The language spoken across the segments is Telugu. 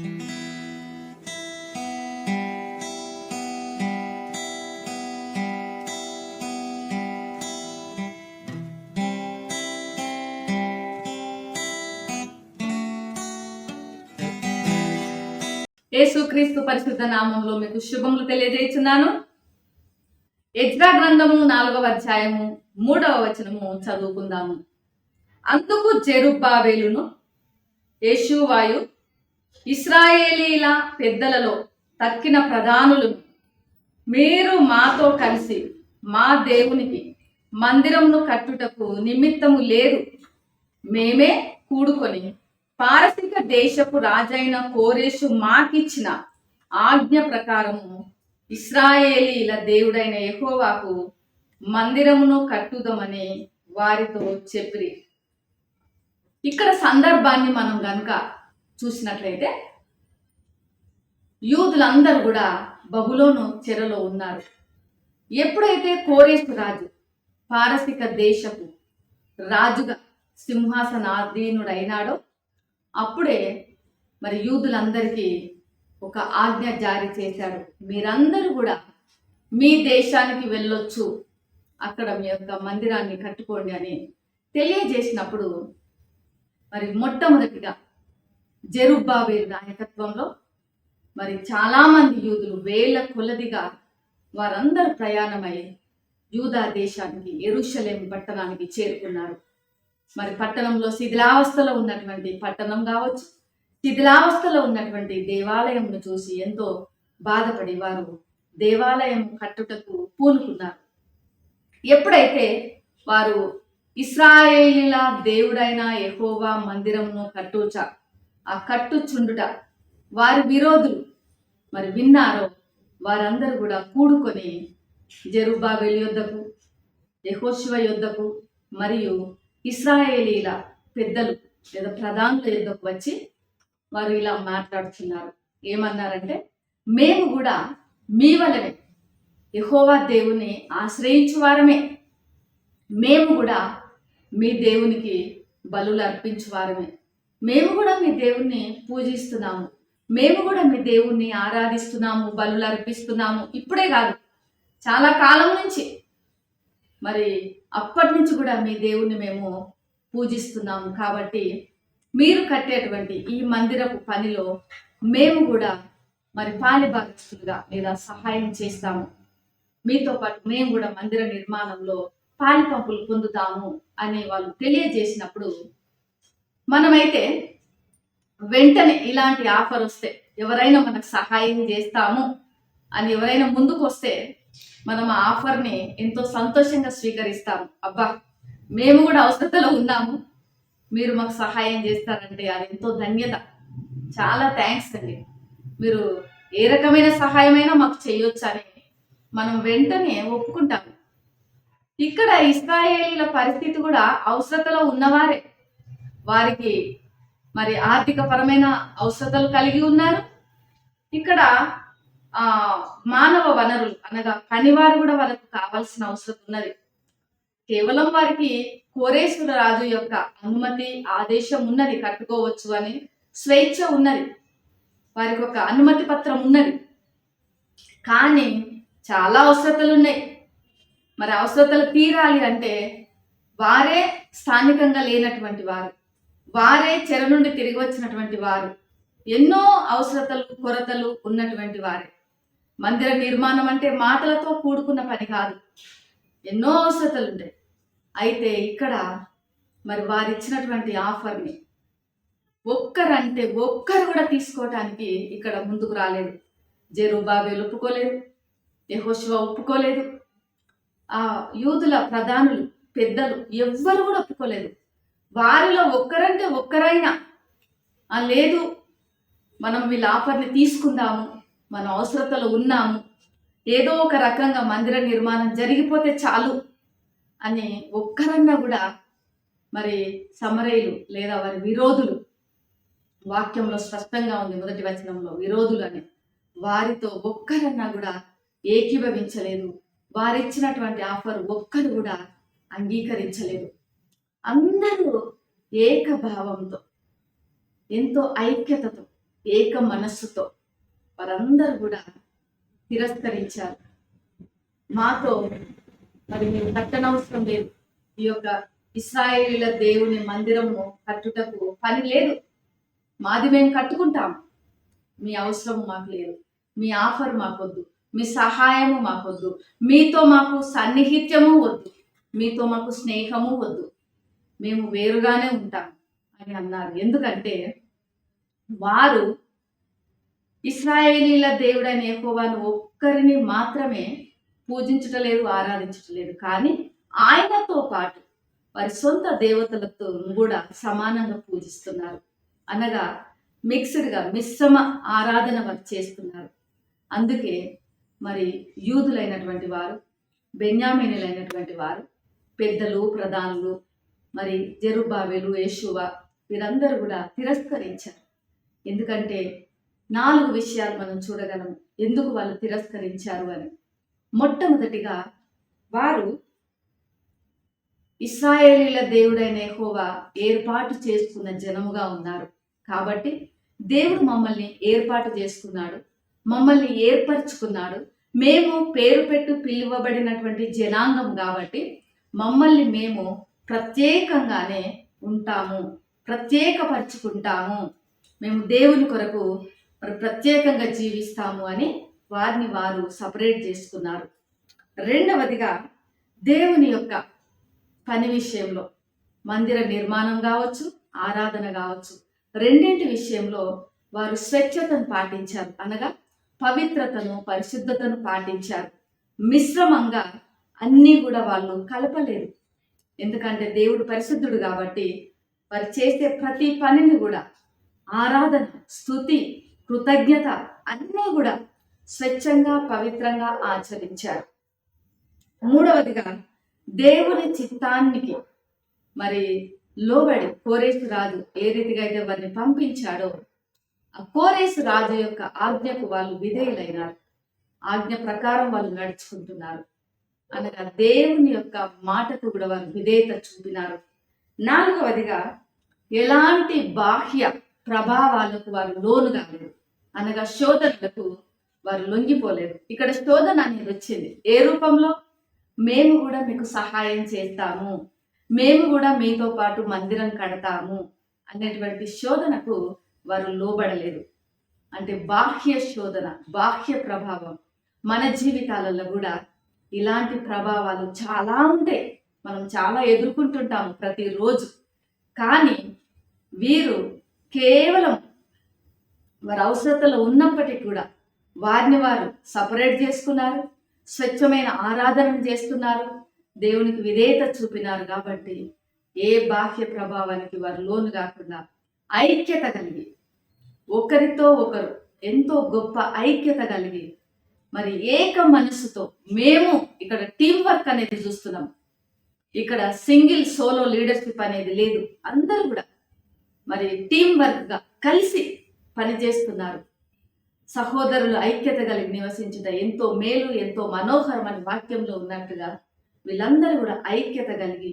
యేసుక్రీస్తు పరిశుద్ధ నామంలో మీకు శుభములు తెలియజేస్తున్నాను. ఎజ్రా గ్రంథము 4వ అధ్యాయము 3వ వచనము చదువుకుందాము. అందుకు జెరుబ్బాబెలును యేషూవాయు ఇశ్రాయేలీల పెద్దలలో తక్కిన ప్రధానులు, మీరు మాతో కలిసి మా దేవునికి మందిరమును కట్టుటకు నిమిత్తము లేదు, మేమే కూడుకొని పారసిక దేశపు రాజైన కోరేషు మాకిచ్చిన ఆజ్ఞ ప్రకారము ఇశ్రాయేలీల దేవుడైన యెహోవాకు మందిరమును కట్టుదమని వారితో చెప్పిరి. ఇక్కడ సందర్భాన్ని మనం గనుక చూసినట్లయితే యూదులందరూ కూడా బబులోను చెరలో ఉన్నారు. ఎప్పుడైతే కోరేషు రాజు పారసిక దేశపు రాజుగా సింహాసనాధీనుడైనాడో అప్పుడే మరి యూదులందరికీ ఒక ఆజ్ఞ జారీ చేశాడు. మీరందరూ కూడా మీ దేశానికి వెళ్ళొచ్చు, అక్కడ మీ యొక్క మందిరాన్ని కట్టుకోండి అని తెలియజేసినప్పుడు మరి మొట్టమొదటిగా జెరుబ్బాబెలు నాయకత్వంలో మరి చాలామంది యూదులు వేల కొలదిగా వారందరూ ప్రయాణమై యూదా దేశానికి యెరూషలేము పట్టణానికి చేరుకున్నారు. మరి పట్టణంలో శిథిలావస్థలో ఉన్నటువంటి పట్టణం కావచ్చు, శిథిలావస్థలో ఉన్నటువంటి దేవాలయంను చూసి ఎంతో బాధపడి వారు దేవాలయం కట్టుటకు పూనుకున్నారు. ఎప్పుడైతే వారు ఇశ్రాయేలీల దేవుడైన యెహోవా మందిరమును ఆ కట్టుచుండుట వారి విరోధులు మరి విన్నారో వారందరూ కూడా కూడుకొని జెరుబ్బాబెలు యొద్దకు, యెహోషువ యొద్దకు మరియు ఇశ్రాయేలీల పెద్దలు లేదా ప్రధానుల యొద్దకు వచ్చి వారు ఇలా మాట్లాడుతున్నారు. ఏమన్నారంటే, మేము కూడా మీ వలనే యెహోవా దేవుని ఆశ్రయించు వారమే, మేము కూడా మీ దేవునికి బలులు అర్పించు వారమే, మేము కూడా మీ దేవుణ్ణి పూజిస్తున్నాము, మేము కూడా మీ దేవుణ్ణి ఆరాధిస్తున్నాము, బలులు అర్పిస్తున్నాము. ఇప్పుడే కాదు, చాలా కాలం నుంచి, మరి అప్పటి నుంచి కూడా మీ దేవుణ్ణి మేము పూజిస్తున్నాము. కాబట్టి మీరు కట్టేటువంటి ఈ మందిరపు పనిలో మేము కూడా మరి పాలిభాగస్తులుగా లేదా సహాయం చేస్తాము, మీతో పాటు మేము కూడా మందిర నిర్మాణంలో పాలి పంపులు పొందుతాము అని వాళ్ళు తెలియజేసినప్పుడు మనమైతే వెంటనే ఇలాంటి ఆఫర్ వస్తే, ఎవరైనా మనకు సహాయం చేస్తాము అని ఎవరైనా ముందుకు వస్తే మనం ఆ ఆఫర్ని ఎంతో సంతోషంగా స్వీకరిస్తాము. అబ్బా, మేము కూడా అవసరతలో ఉన్నాము, మీరు మాకు సహాయం చేస్తారంటే అది ఎంతో ధన్యత. చాలా థ్యాంక్స్ అండి, మీరు ఏ రకమైన సహాయమైనా మాకు చేయొచ్చు అని మనం వెంటనే ఒప్పుకుంటాము. ఇక్కడ ఇశ్రాయేలీల పరిస్థితి కూడా అవసరతలో ఉన్నవారే, వారికి మరి ఆర్థిక పరమైన అవసరతలు కలిగి ఉన్నారు. ఇక్కడ మానవ వనరులు అనగా పనివారు కూడా వాళ్ళకు కావాల్సిన అవసరం ఉన్నది. కేవలం వారికి కోరేశ్వర రాజు యొక్క అనుమతి ఆదేశం ఉన్నది, కట్టుకోవచ్చు అని స్వేచ్ఛ ఉన్నది, వారికి ఒక అనుమతి పత్రం ఉన్నది. కానీ చాలా అవసరతలు ఉన్నాయి. మరి అవసరతలు తీరాలి అంటే వారే స్థానికంగా లేనటువంటి వారు, వారే చెర నుండి తిరిగి వచ్చినటువంటి వారు, ఎన్నో అవసరతలు కొరతలు ఉన్నటువంటి వారే. మందిర నిర్మాణం అంటే మాటలతో కూడుకున్న పని కాదు, ఎన్నో అవసరతలు ఉంటాయి. అయితే ఇక్కడ మరి వారు ఇచ్చినటువంటి ఆఫర్ని ఒక్కరు కూడా తీసుకోవటానికి ఇక్కడ ముందుకు రాలేదు. జెరుబ్బాబెలు ఒప్పుకోలేదు, యెహోషువ ఒప్పుకోలేదు, ఆ యూదుల ప్రధానులు పెద్దలు ఎవ్వరు కూడా ఒప్పుకోలేదు. వారిలో ఒక్కరంటే ఒక్కరైనా లేదు, మనం వీళ్ళ ఆఫర్ని తీసుకుందాము, మన అవసరతలో ఉన్నాము, ఏదో ఒక రకంగా మందిర నిర్మాణం జరిగిపోతే చాలు అని ఒక్కరన్నా కూడా మరి సమరయులు లేదా వారి విరోధులు, వాక్యంలో స్పష్టంగా ఉంది మొదటి వచనంలో విరోధులు అని, వారితో ఒక్కరన్నా కూడా ఏకీభవించలేదు. వారిచ్చినటువంటి ఆఫర్ ఒక్కరు కూడా అంగీకరించలేదు. అందరూ ఏకభావంతో ఎంతో ఐక్యతతో ఏక మనస్సుతో వారందరూ కూడా తిరస్కరించారు. మాతో మరి మేము కట్టనవసరం లేదు, ఈ యొక్క ఇశ్రాయేలీల దేవుని మందిరము కట్టుటకు పని లేదు, మాది మేము కట్టుకుంటాం, మీ అవసరం మాకు లేదు, మీ ఆఫర్ మాకొద్దు, మీ సహాయము మాకొద్దు, మీతో మాకు సన్నిహిత్యము వద్దు, మీతో మాకు స్నేహము వద్దు, మేము వేరుగానే ఉంటాం అని అన్నారు. ఎందుకంటే వారు ఇశ్రాయేలీల దేవుడైన యెహోవాను ఒక్కరిని మాత్రమే పూజించటలేదు, ఆరాధించటలేదు, కానీ ఆయనతో పాటు వారి సొంత దేవతలతో కూడా సమానంగా పూజిస్తున్నారు. అనగా మిక్స్డ్గా మిశ్రమ ఆరాధన వారు చేస్తున్నారు. అందుకే మరి యూదులైనటువంటి వారు, బెన్యామీనులైనటువంటి వారు, పెద్దలు, ప్రధానులు, మరి జెరుబ్బాబెలు, యేషూవ వీరందరూ కూడా తిరస్కరించారు. ఎందుకంటే 4 విషయాలు మనం చూడగలం ఎందుకు వాళ్ళు తిరస్కరించారు అని. మొట్టమొదటిగా వారు ఇశ్రాయేలీల దేవుడైన యెహోవా ఏర్పాటు చేసుకున్న జనముగా ఉన్నారు. కాబట్టి దేవుడు మమ్మల్ని ఏర్పాటు చేసుకున్నాడు, మమ్మల్ని ఏర్పరచుకున్నాడు, మేము పేరు పెట్టు పిలువబడినటువంటి జనాంగం కాబట్టి మమ్మల్ని మేము ప్రత్యేకంగానే ఉంటాము, ప్రత్యేకపరచుకుంటాము, మేము దేవుని కొరకు ప్రత్యేకంగా జీవిస్తాము అని వారిని వారు సపరేట్ చేసుకున్నారు. రెండవదిగా దేవుని యొక్క పని విషయంలో, మందిర నిర్మాణం కావచ్చు, ఆరాధన కావచ్చు, రెండింటి విషయంలో వారు స్వచ్ఛతను పాటించారు. అనగా పవిత్రతను, పరిశుద్ధతను పాటించారు. మిశ్రమంగా అన్నీ కూడా వాళ్ళు కలపలేదు. ఎందుకంటే దేవుడు పరిశుద్ధుడు కాబట్టి వారు చేసే ప్రతి పనిని కూడా ఆరాధన, స్తుతి, కృతజ్ఞత అన్నీ కూడా స్వచ్ఛంగా, పవిత్రంగా ఆచరించారు. మూడవదిగా దేవుని చిత్తానికి మరి లోబడి కోరేసు రాజు ఏ రీతిగా అయితే వారిని పంపించాడో ఆ కోరేసు రాజు యొక్క ఆజ్ఞకు వాళ్ళు విధేయులైనారు. ఆజ్ఞ ప్రకారం వాళ్ళు నడుచుకుంటున్నారు. అనగా దేవుని యొక్క మాటకు కూడా వారు విధేయత చూపినారు. నాలుగవదిగా ఎలాంటి బాహ్య ప్రభావాలకు వారు లోను కాలేదు. అనగా శోధనలకు వారు లొంగిపోలేదు. ఇక్కడ శోధన అనేది వచ్చింది ఏ రూపంలో? మేము కూడా మీకు సహాయం చేస్తాము, మేము కూడా మీతో పాటు మందిరం కడతాము అనేటువంటి శోధనకు వారు లోబడలేదు. అంటే బాహ్య శోధన, బాహ్య ప్రభావం. మన జీవితాలలో కూడా ఇలాంటి ప్రభావాలు చాలా ఉంటాయి, మనం చాలా ఎదుర్కొంటుంటాము ప్రతిరోజు. కానీ వీరు కేవలం వారి అవసరతలో ఉన్నప్పటికీ కూడా వారిని వారు సపరేట్ చేసుకున్నారు, స్వచ్ఛమైన ఆరాధన చేస్తున్నారు, దేవునికి విధేయత చూపినారు. కాబట్టి ఏ బాహ్య ప్రభావానికి వారు లోను కాకుండా ఐక్యత కలిగి, ఒకరితో ఒకరు ఎంతో గొప్ప ఐక్యత కలిగి, మరి ఏక మనస్సుతో, మేము ఇక్కడ టీం వర్క్ అనేది చూస్తున్నాం. ఇక్కడ సింగిల్ సోలో లీడర్షిప్ అనేది లేదు. అందరూ కూడా మరి టీం వర్క్గా కలిసి పనిచేస్తున్నారు. సహోదరులు ఐక్యత కలిగి నివసించుట ఎంతో మేలు, ఎంతో మనోహరం అని వాక్యంలో ఉన్నట్టుగా వీళ్ళందరూ కూడా ఐక్యత కలిగి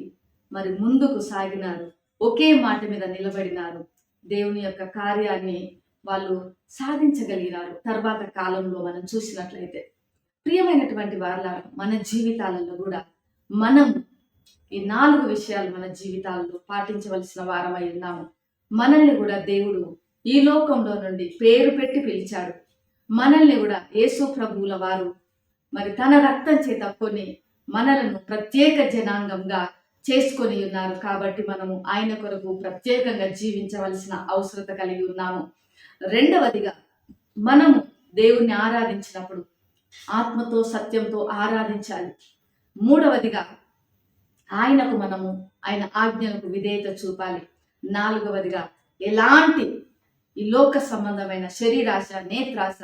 మరి ముందుకు సాగినారు, ఒకే మాట మీద నిలబడినారు. దేవుని యొక్క కార్యాన్ని వాళ్ళు సాధించగలిగినారు. తర్వాత కాలంలో మనం చూసినట్లయితే ప్రియమైనటువంటి వాళ్ళ మన జీవితాలలో కూడా మనం ఈ 4 విషయాలు మన జీవితాల్లో పాటించవలసిన వారమై ఉన్నాము. మనల్ని కూడా దేవుడు ఈ లోకంలో నుండి పేరు పెట్టి పిలిచాడు. మనల్ని కూడా యేసు ప్రభువుల వారు మరి తన రక్తం చేత కొని మనలను ప్రత్యేక జనాంగంగా చేసుకొని ఉన్నారు. కాబట్టి మనము ఆయన కొరకు ప్రత్యేకంగా జీవించవలసిన అవసరత కలిగి ఉన్నాము. రెండవదిగా మనము దేవుణ్ణి ఆరాధించినప్పుడు ఆత్మతో సత్యంతో ఆరాధించాలి. మూడవదిగా ఆయనకు మనము ఆయన ఆజ్ఞలకు విధేయత చూపాలి. నాలుగవదిగా ఎలాంటి ఈ లోక సంబంధమైన శరీరాశ, నేత్రాశ,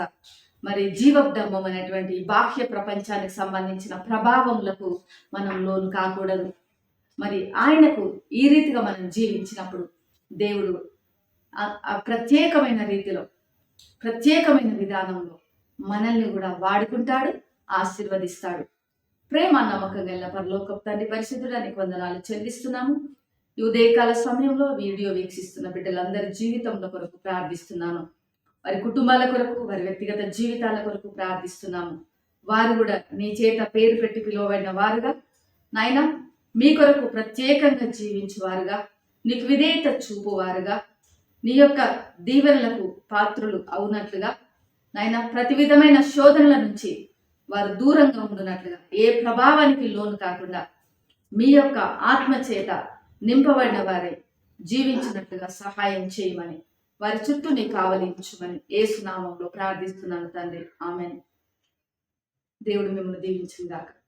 మరి జీవబ్డమ్మం అనేటువంటి బాహ్య ప్రపంచానికి సంబంధించిన ప్రభావములకు మనం లోను కాకూడదు. మరి ఆయనకు ఈ రీతిగా మనం జీవించినప్పుడు దేవుడు ప్రత్యేకమైన రీతిలో, ప్రత్యేకమైన విధానంలో మనల్ని కూడా వాడుకుంటాడు, ఆశీర్వదిస్తాడు. ప్రేమ నమ్మకం గల పరలోకపు తండ్రి పరిశుద్ధుడానికి వందనాలు చెల్లిస్తున్నాము. ఈ ఉదయకాల సమయంలో వీడియో వీక్షిస్తున్న బిడ్డలందరి జీవితంలో కొరకు ప్రార్థిస్తున్నాను. వారి కుటుంబాల కొరకు, వారి వ్యక్తిగత జీవితాల కొరకు ప్రార్థిస్తున్నాము. వారు కూడా నీ చేత పేరు పెట్టి పిలువబడిన వారుగా నాయన, మీ కొరకు ప్రత్యేకంగా జీవించువారుగా, నీకు విధేయత చూపువారుగా, నీ యొక్క దీవెనలకు పాత్రులు అవునట్లుగా నాయన, ప్రతి విధమైన శోధనల నుంచి వారు దూరంగా ఉండునట్లుగా, ఏ ప్రభావానికి లోను కాకుండా మీ యొక్క ఆత్మ చేత నింపబడిన వారే జీవించినట్లుగా సహాయం చేయమని, వారి చుట్టూ నీ కావలించుమని యేసు నామములో ప్రార్థిస్తున్నాను తండ్రి. ఆమేన్. దేవుడు మిమ్మల్ని దీవించుగాక.